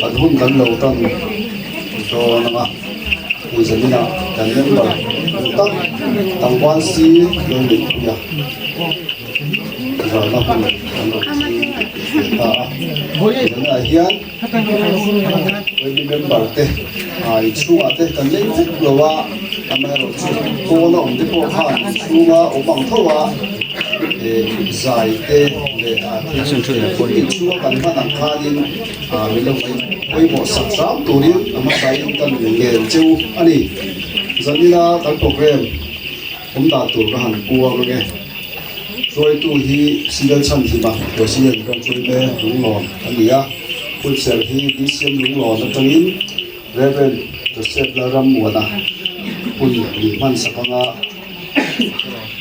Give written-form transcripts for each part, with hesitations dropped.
At hun kan lâu tan to nama thì giờ na kan nem ba tak tang wan si lo ni ya rồi nó hun na hian với đi bên bờ tê ai chú à tê kan lên thích lo wa amero chu ko na om te ko khan chu nga o bang tho wa zai te le a thi chu chu kan ma nang khanin mi lo oi mo sak sam turin ama sai kan ngel chu ani zanina kan program da tu ka han puwa nge rồi tu hi single chan hi ma ko single kan chui me lung lon ania pul sel hi di sim lung lon na tangin reven to set la ram mo na pul ni man sakanga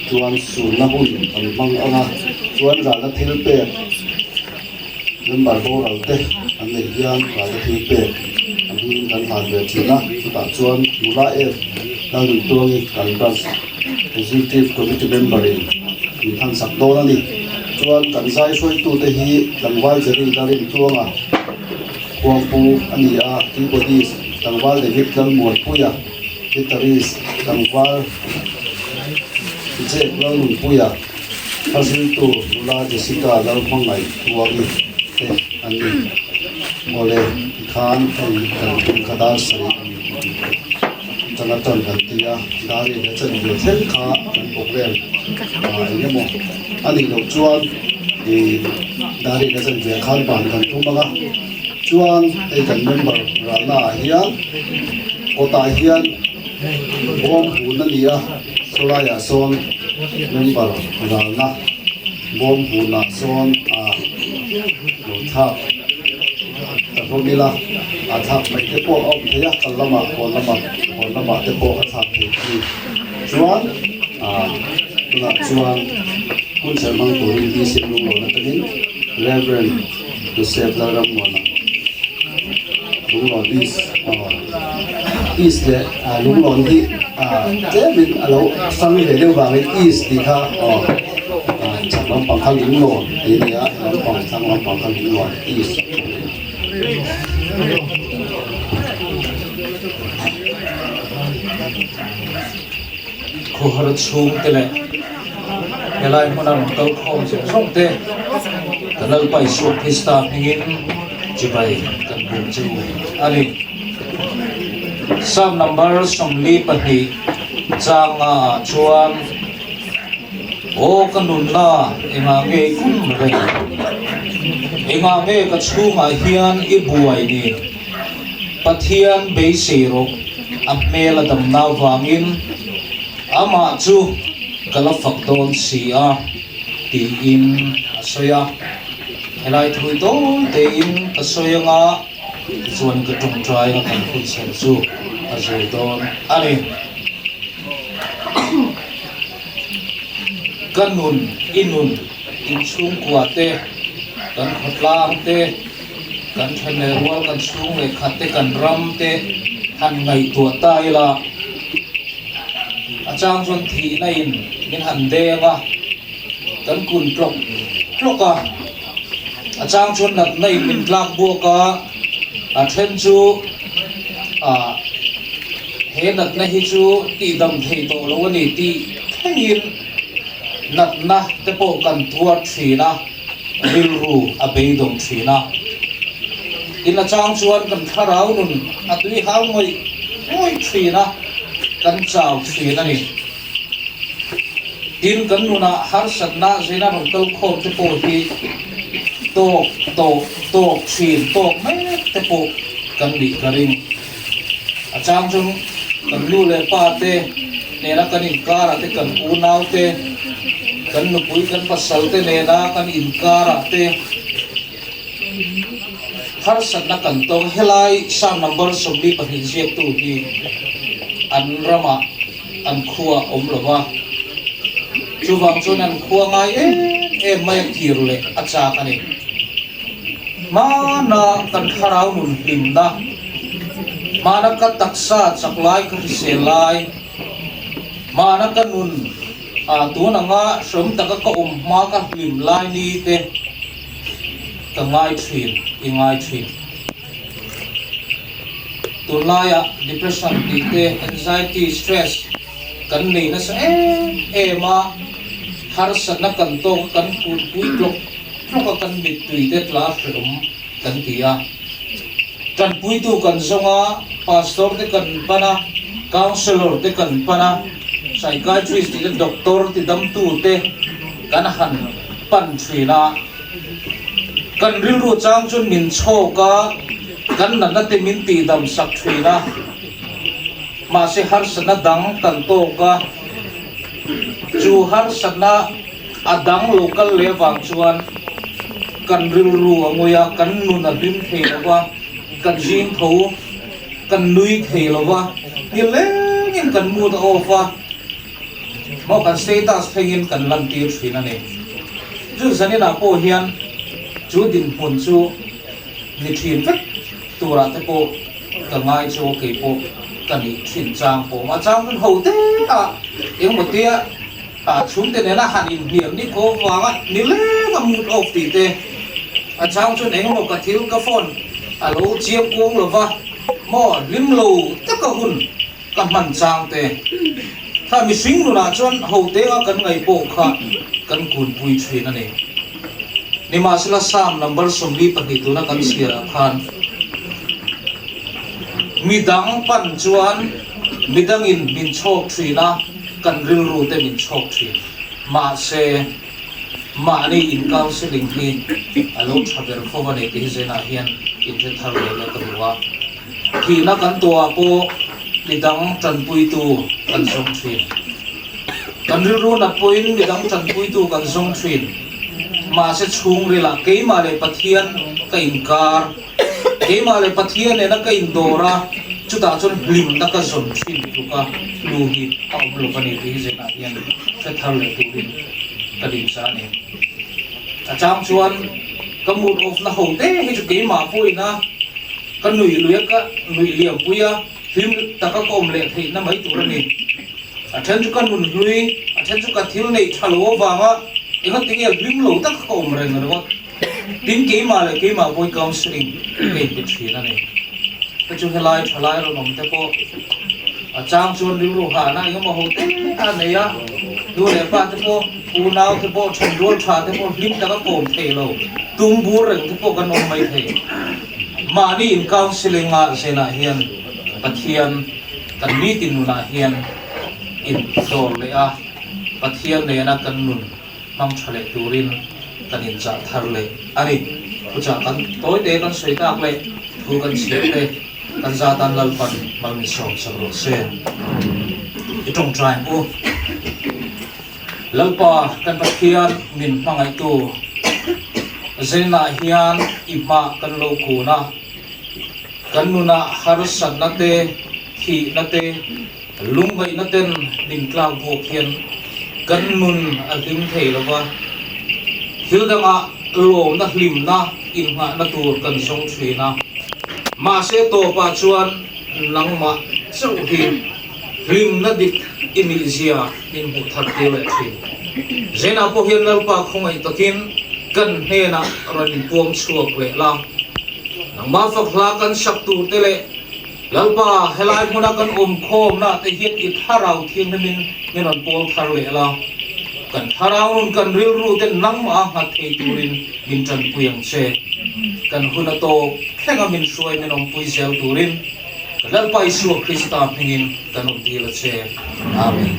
chuan su na hun an mang anga chuan ra na thil pe number bo ral te an nei hian ra na thil pe an hin kan han ve thina ta chuan mula e na lu tuangi kan ban executive committee member in thang sak do na ni chuan kan zai soi tu te hi tangwal jeri darin tuanga kuang pu ani a ti body tangwal de hit dal mo puya hitaris tangwal je lang nun puya hasil tu la jessica dal mangai tuagi te ani mole khan kan khada sari chana tan kan tia dari na chen ye thel kha kan program ai mo ani lo chuan di dari na chen ye khan ban kan tu manga chuan te kan member ra na hian kota hian bom hu na nia solaya son member ra na bom hu na son lo tha Formula athak mai te po au theya kalama konlama te po athak thi chuan tuna chuan kun sermang ko ri di sim lung lo na takin reverend Joseph Laram mona lung lo is le lung lo di te min alo sang le le wa is di kha chang lam pang khang lung lo ni ya lam pang chang lam pang khang lung lo is khu har chung te le helai hona kal khom se thong te kanal pai su khista hingin chibai kan bum chu ani sam number somli pathi changa chuan o kanun na enga nge kun re enga nge ka chunga hian I buai ni pathian be sero amela dam na wangin ama chu kala fakton sia ti in asoya helai thui ton te in asoya nga chuan ka tung trai nga kan khun sen chu azoi don ani kanun inun in chung kuate kan khatlang te kan thane rual kan chung le khatte kan ram te han ngai tua tai la achang chon thi na in min han de nga kan kun ploka achang chon nat nei min tlak boka a then chu he nat na hi chu ti dam thei to lo ni ti thangin nat na te po kan thuar thina ril ru a be dong thina in achang chuan kan tharau nun atui hau ngoi thina kan chau thina ni tin kan nuna har satna zina rong kal khom te po hi to thin to mai te po kan di karing achang chung kan lu le pa te nena kan in kara te kan unau te kan nu pui kan pasal te nena kan in kara te har satna kan to helai sam number somli pahin je tu hi an rama an khuwa omlova chuwang chon an khuwa ngai mai thir le acha kani mana kan kharau nun limna mana ka taksa chaklai ka selai mana ka nun tu na nga som taka ka ma ka lim lai ni te ka ngai thin i ngai thin tu laya depression ti te anxiety stress kan nei na sa ma har sa na kan to kan pui klok klok kan bit tui te tla rum kan tia kan pui tu kan zonga pastor te kan pana counselor te kan pana psychiatrist te doctor te dam tu te kan han pan thina kan ril ru chang chun min choka kan na te min ti dam sak thina ma se har sana dang kan to ka chu har sana adang local lewang chuan kan ril ru angoya kan nu na dim thelawa kan jing tho kan nui thelawa ni lengin kan mu da ofa mo kan status thengin kan lan tir thina ne chu zani na po hian chu din pon chu ni thin vek tura te po ka ngai chu ke po kan ni thin chang po ma chang kan ho te eng mo tia chum te ne na han in hiam ni ko wa ni le ma mu of ti te chang chu eng mo ka thil ka phone lo chiam kuang lo wa mo lim lo ta ka hun ka man chang teถ้ามีสิ่งนู้นนะจนเขาเตะกันไงโปกค่ะกันกุนปุยช่วยนั่นเองนี่มาสิละสามนัมเบอร์สมบีปฏิตัวนักกันเสียพันมีดังปันจวนมีดังอินมินโชคทรีนะกันริลรูเตมินโชคทรีมาเซมานี่อินเก้าสิลิงฮีอารมณ์ทับเบอร์ฟอวันเอติเจน่าเฮียนอินเทอร์ทาร์เรลกันว่าที่นักกันตัวโปมีดังจันปุยตูกันทรงทรีกันริลรูนับปุยมีดังจันปุยตูกันทรงทรีมาเสชุงเรล่าเกี่ยมาเลยปะเทียนกับอินการ์เกี่ยมาเลยปะเทียนเนี่ยนักอินโดราจุดอาจนลิมนักจนทรีลูกะลูฮีเอาลูกนี่ที่เจน่าเฮียนเฟทัลเลยตูรินกระดิ่งซาเนี่ยอาจารย์ชวนกำมูดอฟนะโหเต้ให้จุดเกี่ยมาปุยนะกันหนุ่ยเลี้ยก็หนุ่ยเลี้ยงปุยอะfilm taka kom le thei na mai tur ni athen chu kan nun hlui athen chu ka thil nei thalo wanga enga tingel film lo tak kom re na ro tin ke ma boy counseling ke pe thina ne ta chu helai thalai ro nom te ko achang chon ri ro ha na enga ma ho te a ne ya du le pa te ko u nau te po chon rol tha te po film taka kom thei lo tum bu reng te po kan om mai thei ma ni in counseling ma se na hian pathian kan mi tin nuna hian in dol le a pathian ne na kan nun mang thale turin kan in cha thar le ani pucha kan toy te kan soi tak le thu kan che te kan za tan lal pan mal mi som sam ro se i tong trai o lalpa kan pathian min mangai tu zena hian ima kan lo ku na kan nuna harsan nate thi nate lungai naten din klau bo khian kan nun alim thei lawa hildanga lo na hlim na in nga na tur kan song thina ma se to pa chuan langma chau hi hlim na dik inizia in hu thak te le thi zena po hian lal pa khongai takin kan he na ran puam chuak le la nang ma fakla kan saktu tele lalpa helai muna kan khom na te hiat i tharau thing min on pol thar le la kan tharau nun kan ril ru te nang ma ha thei turin min chan puyang che kan huna to khenga min suai min om pui sel turin lalpa isu krista phingin kan om dila che amen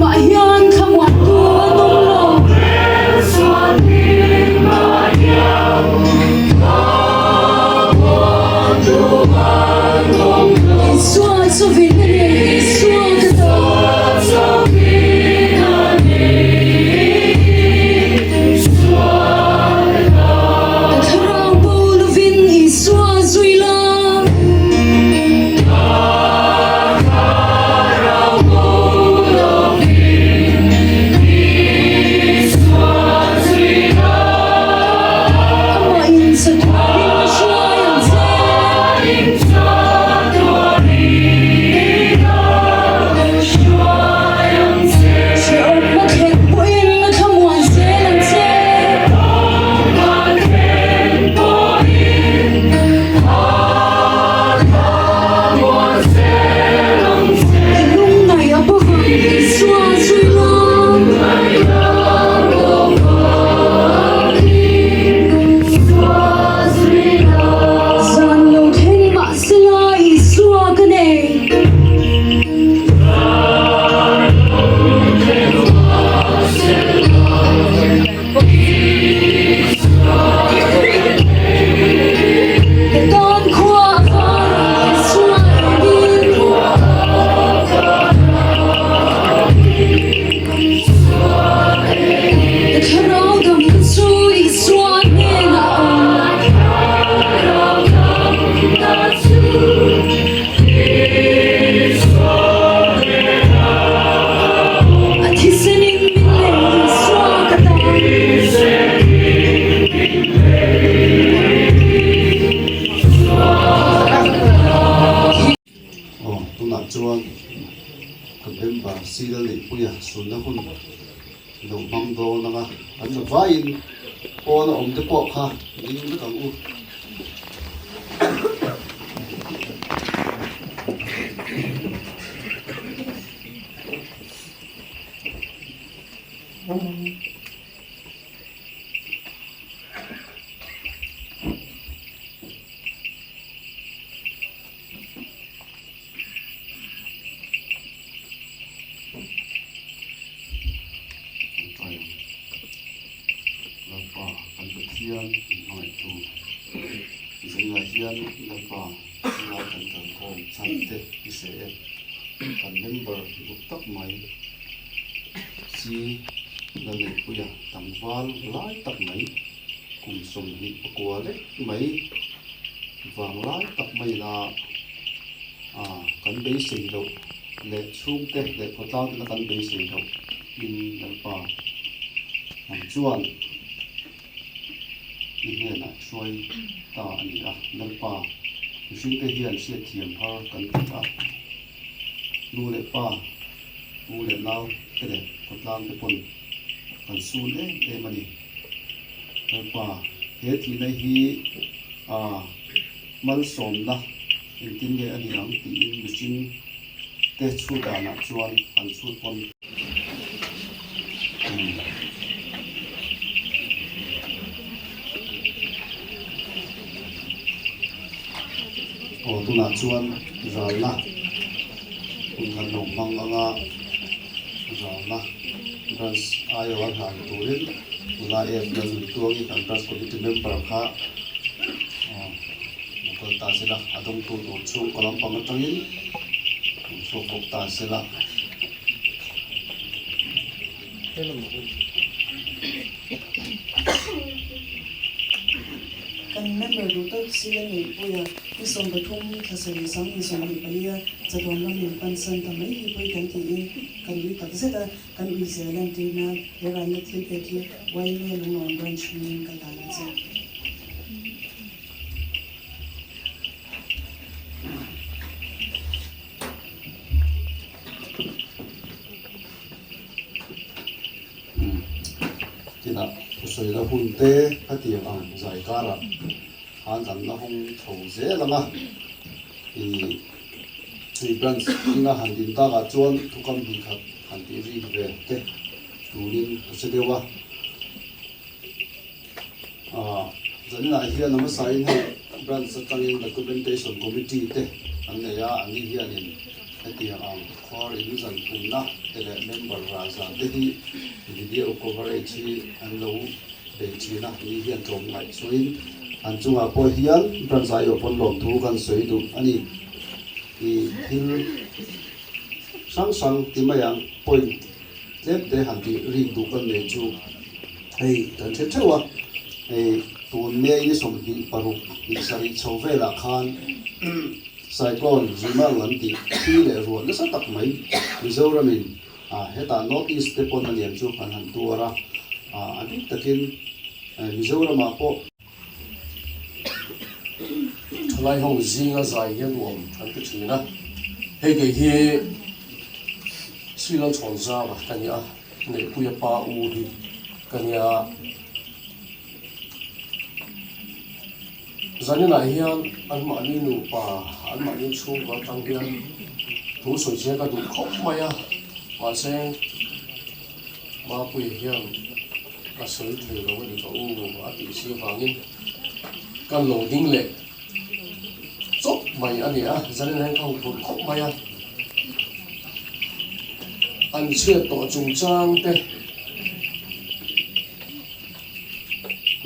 mà hiền khăm ngoan tua tung lòng xua cho vì này xua cái đó khao bầu lu vin i xua duy la chuan kan em ba sida le puya sunna hun lo mam do nanga an na vain ona om te po kha ning ka u hiền nói tu dân là hiền là bà là cần cần khom san tết thì sẽ cần member lúc tóc máy si là người bây giờ tầm val lái tóc máy cùng sống đi của đấy máy vàng lái tóc máy là cần bế sinh đâu lệ xuống tết lệ có tao là cần bế sinh đâu in là bà làm chuan hiền xoay ta anh nâng pa chúng ta hiền sẽ thiền ha cần ta nu lệ pa nu lệ nào cái này có làm cái phần cần sun đấy để mà đi nâng pa hết thì này hi mal som na in tin nghe anh làm thì in machine test chu đà nát chuan ăn chu con tu na chuan ral na kun han long mang anga ral na ras ayo an han turin ula e dan tuangi kan ras committee member kha ko ta sila adong tu do chu kolam pang tangin so kok ta sila kan member do tak sila ni puya isong bathum thasari sang isong ni palia chadon lam ni pansan ta mai hi pui kan ti in kan wi tak zeta kan wi zealand ti na yara na thil pe ti wai ne lu non branch ni kan ta na che tina soi la hun te khati ang zai kara han zan na hong thau ze lama i three branch inga han din ta ga chuan thukam bi khat han ti ri ve te turin se dewa zan na hian nama sai na branch satangin documentation committee te an ne ya ani hian in eti ang khwar in zan thunna ele member raza te hi video coverage hi an lo be china ni hian thom ngai chuin an chunga po hian branzai opon lom thu kan soi du ani i thil sang sang timayang point lep te han ti ring du kan ne chu hei tan the thewa hei tun me ni som hi paru ni sari chhovela khan cyclone zimal lan ti thi le ro na sa tak mai mizoramin heta north east te pon alian chu kan han tuara ani takin mizorama po lai hong zinga zai hian nuam an ti thina hei ke hi silo chonza ba kania ne puya pa u hi kania zanina hian an ma ni nu pa an ma ni chu ba tang hian thu soi che ka du khop maya ma se ma pui hian ka soi thei lo ni ka u ma ti si wangin kan lo ding le chop mai ani a zanina ka u khop maya an chia to chung chang te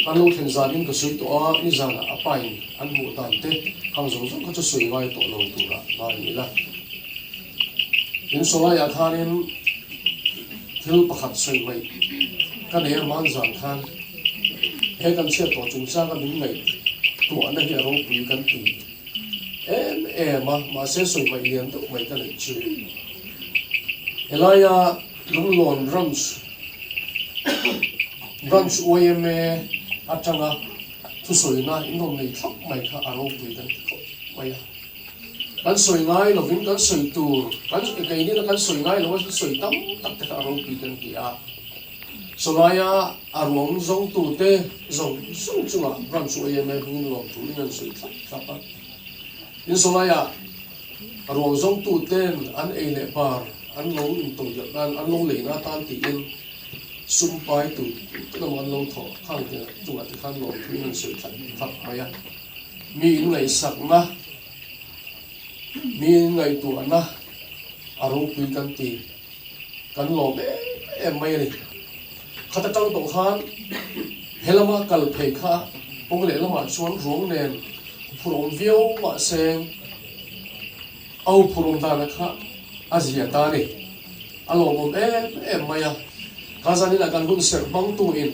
an lo thlen zanin ka sui to a ni zana apai an mu dan te hang zong zong ka chu sui ngai to lo tu ra ma ni la in sola ya khanin thil pakhat sui mai ka ne man zan khan he kan chia to chung chang ka min ngai to an hi ro pui kan ti ma se sui mai lian to mai ka nei chu Elaya lunglon brunch OMA atanga thu soina inom nei thak mai kha aro pui dan ko maya kan soi ngai lovin kan soi tur kan kai ni kan soi ngai lo soi tam tak ta aro pui dan ki a solaya arong zong tu te zong chunga brunch OMA hin lo tu ni soi thak ta in solaya arong zong tu ten an ele par an lo in to ya an lo le na tan ti in sum pai tu ka man lo tho khang te tu at khan lo tu in sui thak maya mi in ngai sak na mi ngai tu na aro pui kan ti kan lo em mai ni khata tang to khan helama kal phei kha pong le lama chuan rong nen phurom view ma seng au phurom da na kha Asia ta ni alo mom em maya kazani la kan hun ser bang tu in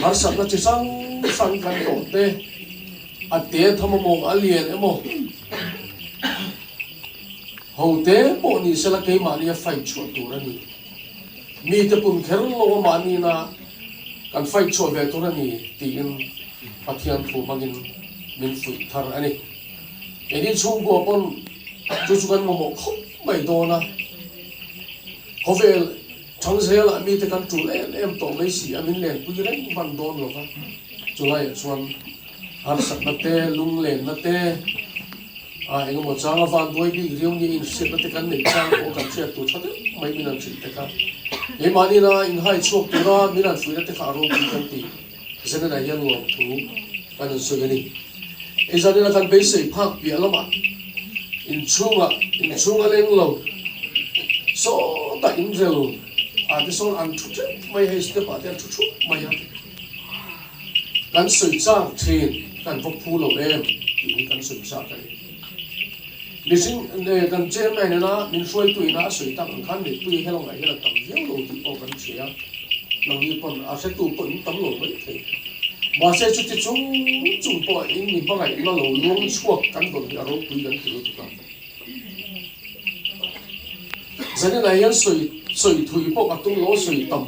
har sab na chi sang kan to te ate thamamong alien emo hote po ni sela ke mania fight chu tu rani mi te pun kher lo mani na kan fight chu ve tu rani ti in pathian thu bangin min fu thar ani Ini chung ko pon chuchukan mo khop mai do na hovel changse la mi te kan tu em to mai si amin len pu ren ban don lo ka chulai chuan har sak na te lung len na te eng mo changa van doi bi riong ni in se te kan nei chang ko kan che tu chate mai min an chi te ka e mani na in hai chok tu ra min an fu te ka ro bi kan ti zena na yan lo tu kan so yani Izani na kan base park bi alama in chunga leng lo so ta in zel the so an thu mai he step at thu mai ya kan sui chang thin kan vok phu lo em kan sui cha kai lising ne kan che mai na min soi tu na sui ta kan de tu he lo ngai la tam yeng lo ti po kan chia nang ni pon a se tu pon tam lo mai thei mà sẽ chút chút chung po in ni ba ngai lo luang chuak kan don ya ro pui kan ti tu ka zani na yan soi thui po ka tung lo soi tam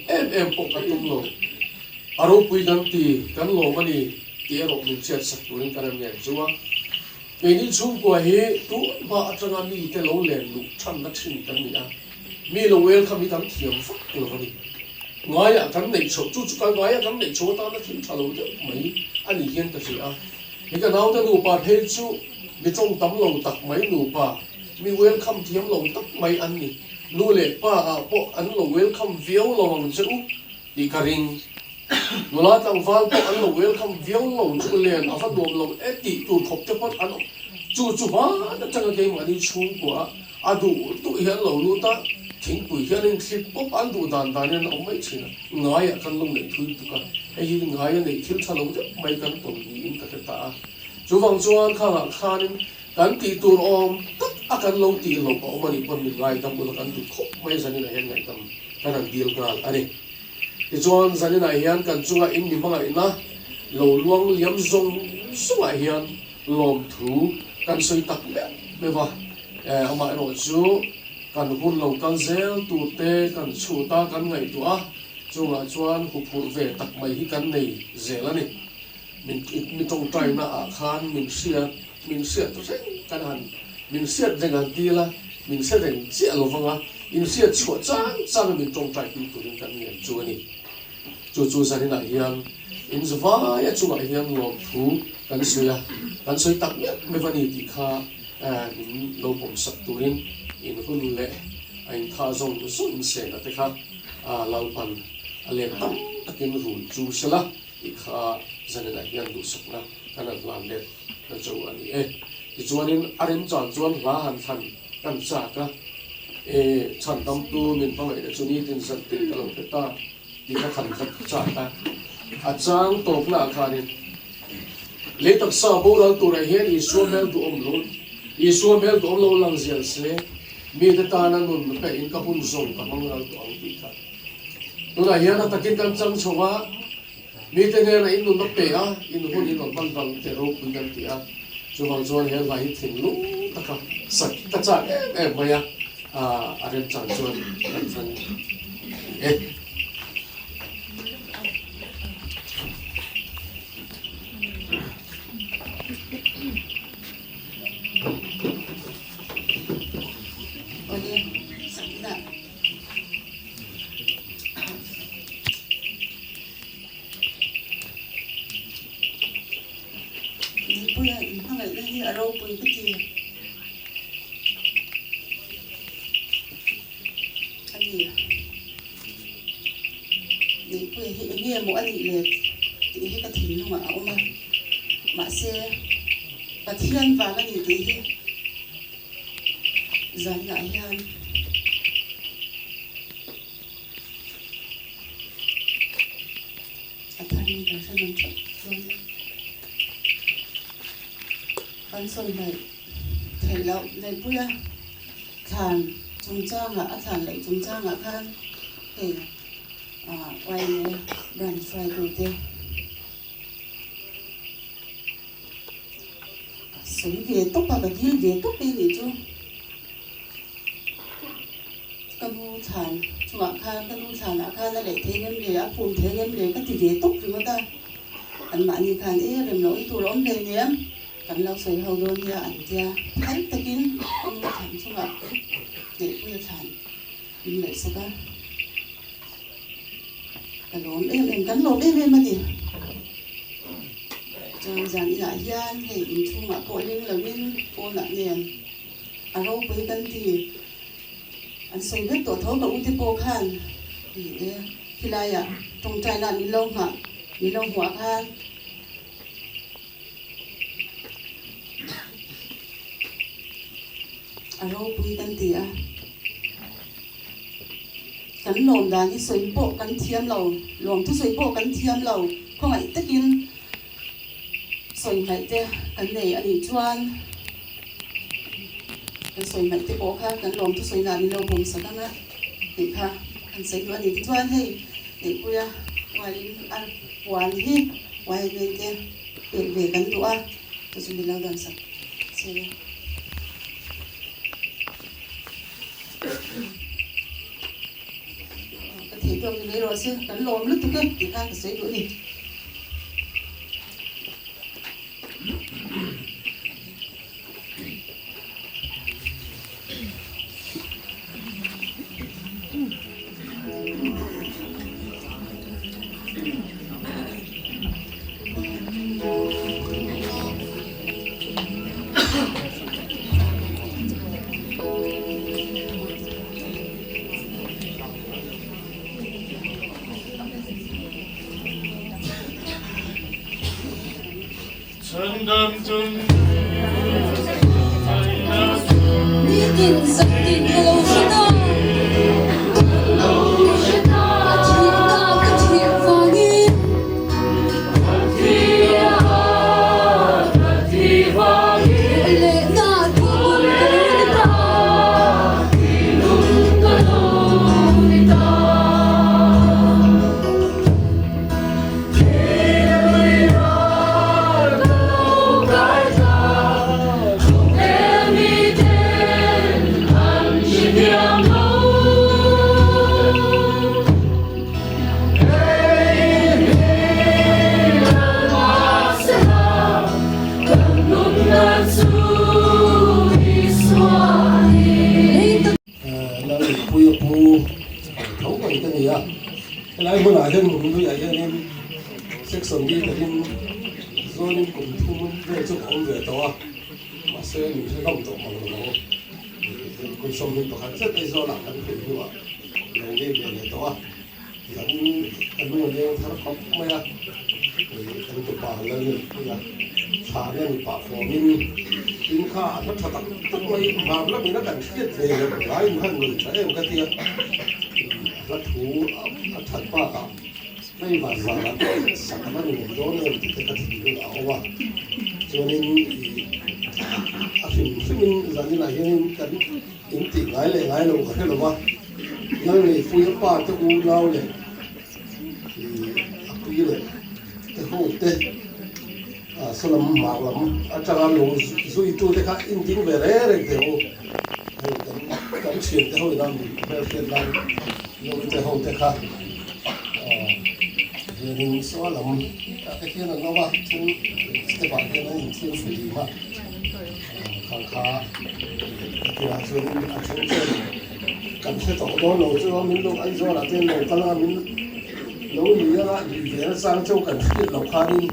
em po ka tung lo aro pui kan ti kan lo mani ti ro min chet sak tu rin kan ne chuwa me ni chung ko he tu ba atanga mi te lo len lu chan na thin kan ni a mi lo welcome mi kan thiam fak lo ni ngaya kan nei chu ka ngaya kan nei chu ta na thin thalo de mai ani hian ta si a he ka naw ta nu pa phel chu mi chong tam lo tak mai nu pa mi welcome thiam lo tak mai an ni nu le pa a po an lo welcome view lo ang chu di ka ring nula tang van po an lo welcome view lo chu len a fa dom lo e ti tu thop te pot an chu ba na changa ke ma ni chung kwa adu tu hian lo lu ta thing pui hian in thlit pop an du dan dan in om mai china ngai a kan long nei thui tu ka ai hi ngai nei thil thalo de mai kan tong ni in ka ta chu wang chuan kha khanin kan ti tur om tak akan lo ti lo pa mani pon mi ngai tam bu kan tu khop mai zani na hen ngai tam kan an deal kal ani ti chuan zani na hian kan chunga in mi manga ina lo luang liam zong sunga hian lom thu kan soi tak me ba ama ro chu kan hun lo kan zel tu te kan chu ta kan ngai tu a chunga chuan hu phur ve tak mai hi kan nei zel ani min tong trai na a khan min sia tu sen kan han min sia dengan tila min sia den sia lo vanga in sia chu chang min tong trai tu tu kan ngai chu ani chu sani na hian in zwa ya chu ma hian lo thu kan soi tak me vani ti kha in lo bom sak turin in hun le ain tha zong so in se na te kha lau pan ale tam takin rul chu sala i kha zanena hian du sakna kana lan le na chu ani ti chuanin arim chan chuan la han than kan cha ka chan tam tu min pa mai chu ni tin san tin ka lo te ta ti kha khan kha cha ta a chang top na khanin le tak sa bo dal tu ra hian i so mel tu om lo i so mel tu om lo lang zel se mi ta ta na nun pe in ka hun zong ka mang ral tu ang ti kha tu na hian ta kin kan chang chowa mi te ne na in nun pe a in hun in ban ban te ro kun kan ti a chu wang chuan hian vai thin lu ta ka sak ta cha maya a rem chan chuan kan chan Pathian và cái gì thì dần lại hơn thân cả thân mình chọn luôn con sôi này thầy lậu này bữa thàn chúng cha ngã thàn lại chúng cha ngã khan thì quay đoàn xoay đầu tiên sống về tốt và cái về tốt đi để cho cái bu thàn chúng bạn khan cái bu thàn khan là để thế nhân để áp phun thế nhân để cái về tốt thì người ta anh bạn như khan ấy làm lỗi tu lỗi này nhé cảnh lâu sấy hầu luôn nha ảnh cha thấy ta kín ông thàn chúng bạn để bây thàn mình lại sao ta cái lỗi em làm cắn lỗi em mà gì chẳng dàn lại gian thì in chung mà cội lên là bên cô nạn nền đâu với tân thì anh xây biết tổ thấu và ưu tiên cô khan thì khi lại trong trai là mi lông hóa khan đâu với tân thì cắn lồn đàn cái xây bộ cắn thiêm lầu luồng thuốc xây bộ cắn thiêm lầu không phải tất nhiên soi mai te kan nei ani chuan kan soi mai te bo kha kan lom tu soi na ni lo bom sa na ti kha kan sei lo ni chuan hei ni puya wai an wan hi wai ve te ve kan du a tu su ni lo dan sa se ka thi to ni ro se kan lom lu tu ke ti kha ka sei lo ni 전담전 Lại bữa nay dân mình bây giờ nên section đi là nên do nên cùng thu về cho ông về tàu mà xe mình sẽ không tàu mà nó cùng xong mình tàu khác rất là do làm cái việc như vậy rồi đi về tàu dẫn anh luôn đi thằng học mấy à anh tụi bà lên bây giờ thà lên bà phò mình tính khá nó thật tất mấy mà nó mình nó cần thiết về lại một người trẻ em cái tiền nó thú thật quá cả đây mà giờ là sản phẩm mình đó nên thì cái thị trường ảo quá cho nên mình giờ như này nên cần tính tỷ lãi đâu cái là quá nơi này phu yếu ba cho u lao này thì quý này cái hậu tết sau làm mạo lắm chắc là lũ duy tu cái khác in tiếng về đấy thì hậu cái chuyện cái hậu làm về Việt Nam nó cái hậu tết khác mình số làm cái kia là nó vào trên cái bản kia nó hình thiên phỉ mà khang khá thì là chuyện cần sẽ tổ đó lâu cho mình đâu anh do là tên lâu tăng là mình lâu nhiều là về sang châu cần thiết lâu khá đi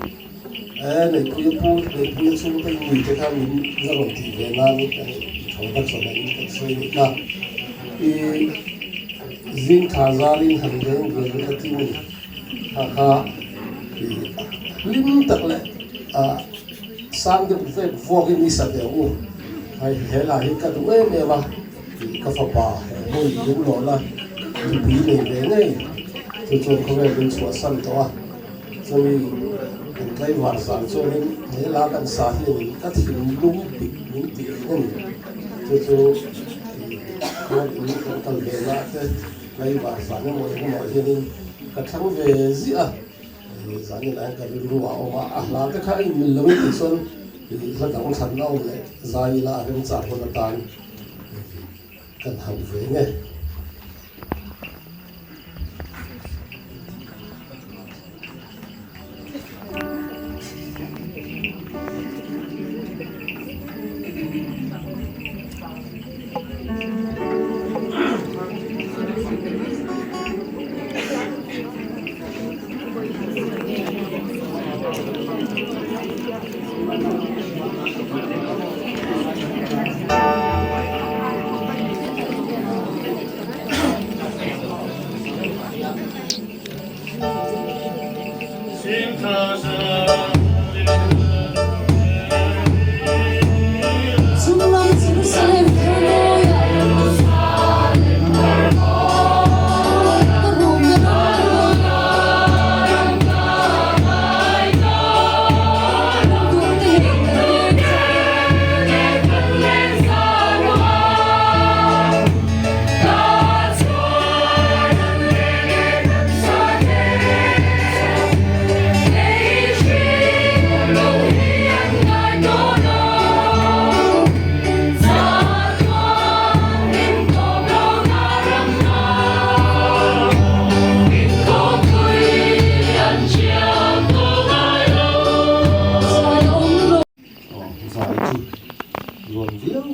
này cứ xuống cái người cái thằng mình ra rồi thì về là thằng bác sĩ này cái suy nghĩ là riêng thà ra riêng hàng đến về cái team mình khá lim tật lệ sang được về vô cái misa đều hay thế là cái cái đuôi này mà cái phật bà môi đúng rồi là bị này về này thì chúng không phải bên chùa sân đó cho nên cái hoàn sản cho nên thế là cái xã hội các thứ đúng bị những tiền này cho không những cái về là cái hoàn sản mọi nên cái thằng về gì à giá như là cái lúa mà là cái khai mình lấy thì xuân thì rất là ông thần lâu này dài là cái sản của nó tan cần học về nghe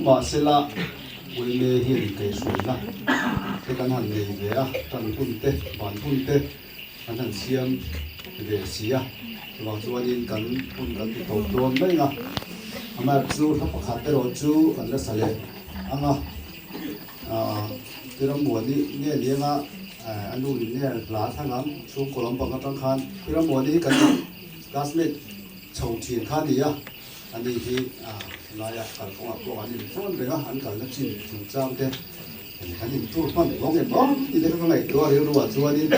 mà sẽ là với mẹ hiện cái suy là cái căn hàng này về à tận phun tê bản phun tê căn hàng xiêm về xí à và cho nên căn phun căn thì tổ đồn đấy à mà chú thắp khát tới rồi chú căn là sale cái đó muốn đi nghe liền à anh nuôi nghe lá thang lắm xuống cổ lòng bằng cái trăng khan cái đó muốn đi căn classmate chồng chuyện khan đi à anh đi thì laya kal ko ko ani phone de ga an kal na chin chung chang te anh nhìn thu phân bóng đẹp đó thì đây cái này tôi hiểu rồi cho nên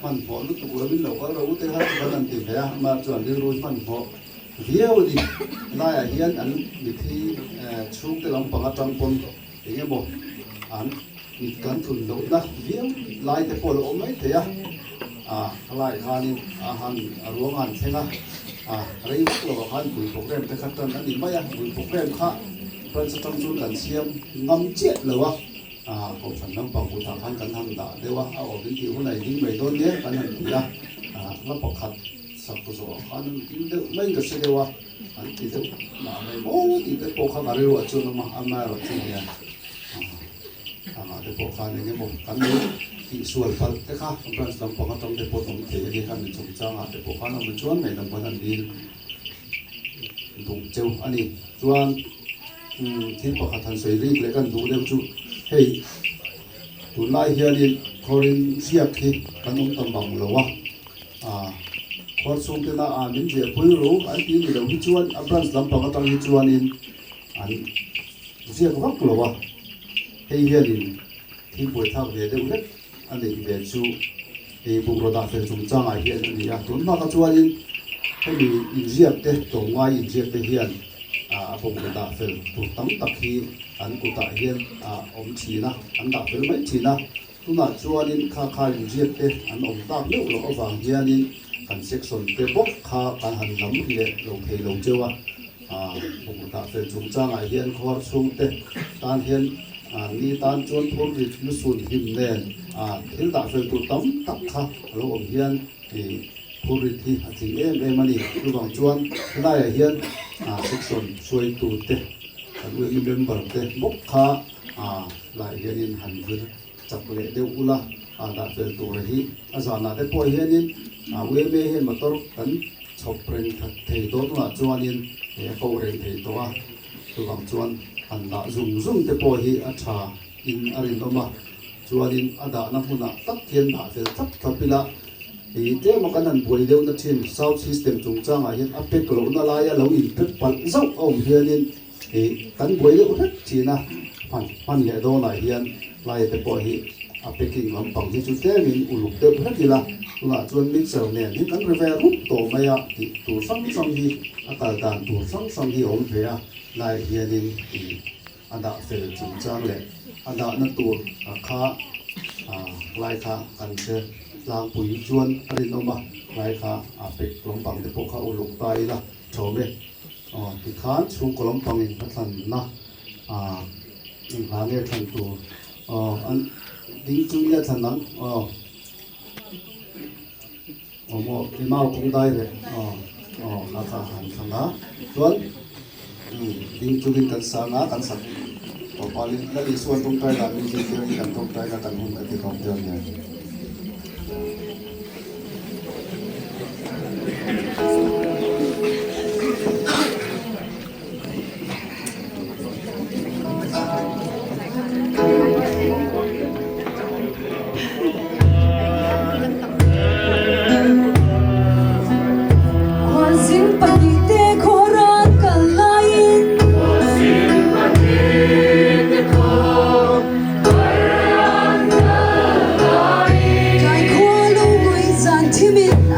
phân họ lúc tụi mình đâu có đâu tới hết cái lần tìm phải mà chuẩn đi rồi phân họ hiểu đi lại hiện anh bị thi xuống cái lòng bằng trong con thì cái bộ anh bị cắn thùng đâu đó hiểu lại cái bộ ôm mấy thế lại han han ruộng han thế na đấy là han bùi phục em cái khăn chân anh đi mấy bùi phục em khác phân trong chỗ cần xem ngâm chết rồi cộng sản năng bằng của thằng han cần hàng đã đều ở bên kia hôm nay những người tôi nhé cần hàng gì nó bọc hạt sắp có số han tính được mấy cái sự đều anh thì được mà mấy bố thì cái bọc hạt đều ở chỗ nó mà ăn mà ở chỗ này cái bọc hạt này cái bọc cắn nước thì xuôi phân cái khác không cần làm bọc hạt trong cái bọc tổng thể cái khăn mình trồng trang cái bọc hạt nó mình chuan này làm bọc hạt đi dùng châu anh đi chuan thì bọc hạt thành sấy đi lấy cần đủ đều chú hey tu lai hian in khorin ziak hi kanung tam bang lowa khor sung te na min je pui ro an ti ni lo hi chuan a branch lam pang atang hi chuan in an ziak vak lowa hey hian in thi poi thak ve deuh lek an nei ve chu e bung ro da fel chung chang ai hian ni a tun ma ka chuan in hemi in ziak te to ngai in ziak te hian bung ro da fel tu tam tak hi anh cụ tại hiện ông chỉ na anh đã tới mấy chỉ na chúng ta cho nên khá khá những việc thế anh ông ta nếu là vàng hiện nên anh section cái bốc khá anh hành lắm thì lâu thì lâu chưa ông cụ tại về chúng ta ngày hiện khó xuống thế tan hiện ni tan chôn thôn thì nó xuân hình nền hiện tại về tụ tấm tắc khá lâu ông hiện thì thôn thì em anh đi bằng chuan cái này hiện section xuôi tụ thế anh em bên bờ thế bốc khá lại hiện in hành vườn chặt lệ đều ula đã về tuổi hi giờ là cái bồi hiện in quê mê hiện mà tôi cần chọc rèn thầy tốt là cho nên câu rèn thầy tốt tôi bằng chuan anh đã dùng cái bồi hi cha in arin đó mà cho nên đã nằm huna tắc thiên đã về tắc thập pila thì thế mà cái này bồi đều nó trên sound system chúng ta hiện áp cái lỗ nó lại lỗ in rất bận dốc ông hiện in thì cán bồi đều rất chỉ na pan lệ đô này hiện lại cái bồi hi packing làm bằng cái chút thế mình ủ đều rất là chuẩn mixer này những cái reverb rút tổ mày thì tổ sang đi cả đàn tổ sang đi ông thế lại hiện nên thì anh đã phải chỉnh trang lại anh đã nó tổ khá lại khá cần sẽ làm bùi chuan anh nó mà lại khá pack làm bằng cái bộ khá ủ tay là chỗ về thì khá xuống có làm bằng những cái thành na những cái này thành tổ anh tính chung là thành năng một cái màu cũng đây đấy là cả hàng thằng á tuấn tính chung cái sáng á cần sạch có liên là đi xuân trong tay là mình chỉ chơi cần trong tay là cần không cần thì không chơi này Hãy subscribe cho kênh Ghiền Mì Gõ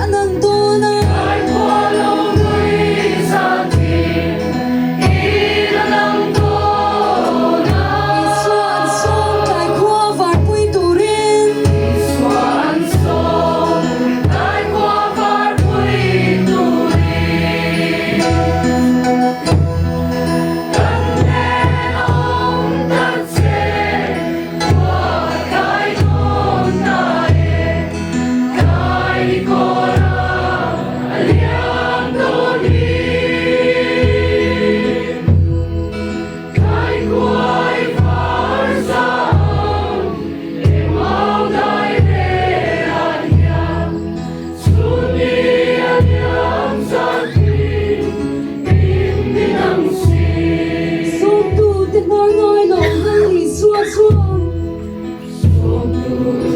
để không bỏ lỡ